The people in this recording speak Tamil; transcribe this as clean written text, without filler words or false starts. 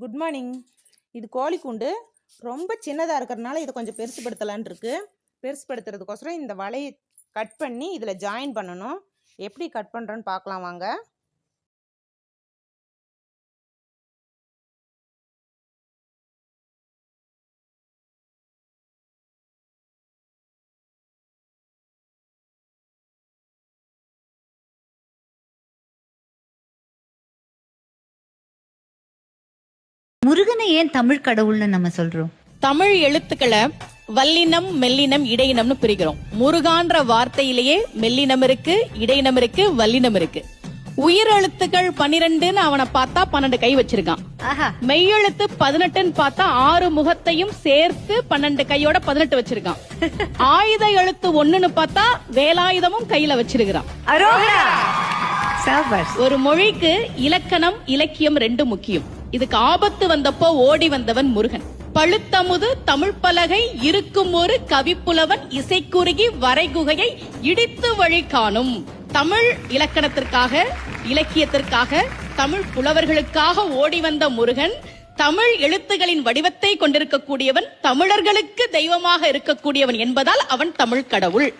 Good morning. இது கோழி கூண்டு ரொம்ப சின்னதாக இருக்கிறதுனால இதை கொஞ்சம் பெருசுப்படுத்தலான் இருக்கு. பெருசுப்படுத்துறதுக்கோசரம் இந்த வலையை கட் பண்ணி இதில் ஜாயின் பண்ணணும். எப்படி கட் பண்ணுறோன்னு பார்க்கலாம் வாங்க. முருகனை ஏன் தமிழ் கடவுள்னு நம்ம சொல்றோம்? தமிழ் எழுத்துக்களை வல்லினம் மெல்லினம் இடையினம்னு பிரிக்கிறோம். முருகான்ற வார்த்தையிலேயே மெல்லினம் இருக்கு, இடையினம் இருக்கு, வல்லினம் இருக்கு. உயிர் எழுத்துக்கள் 12ன்னு அவனை பார்த்தா 12 கை வச்சிருக்கான். மெய்யெழுத்து 18ன்னு பார்த்தா 6 முகத்தையும் சேர்த்து 12 கையோட 18 வச்சிருக்கான். ஆயுத எழுத்து 1ன்னு பார்த்தா வேலாயுதமும் கையில வச்சிருக்கான். ஒரு மொழிக்கு இலக்கணம் இலக்கியம் 2 முக்கியம். இதுக்கு ஆபத்து வந்தப்போ ஓடி வந்தவன் முருகன். பழுத்தமுது தமிழ் பலகை இருக்கும் ஒரு கவிப்புலவன் இசைக்குறுகி வரைகுகையை இடித்து வழி காணும். தமிழ் இலக்கணத்திற்காக, இலக்கியத்திற்காக, தமிழ் புலவர்களுக்காக ஓடி வந்த முருகன் தமிழ் எழுத்துகளின் வடிவத்தை கொண்டிருக்கக்கூடியவன், தமிழர்களுக்கு தெய்வமாக இருக்கக்கூடியவன் என்பதால் அவன் தமிழ் கடவுள்.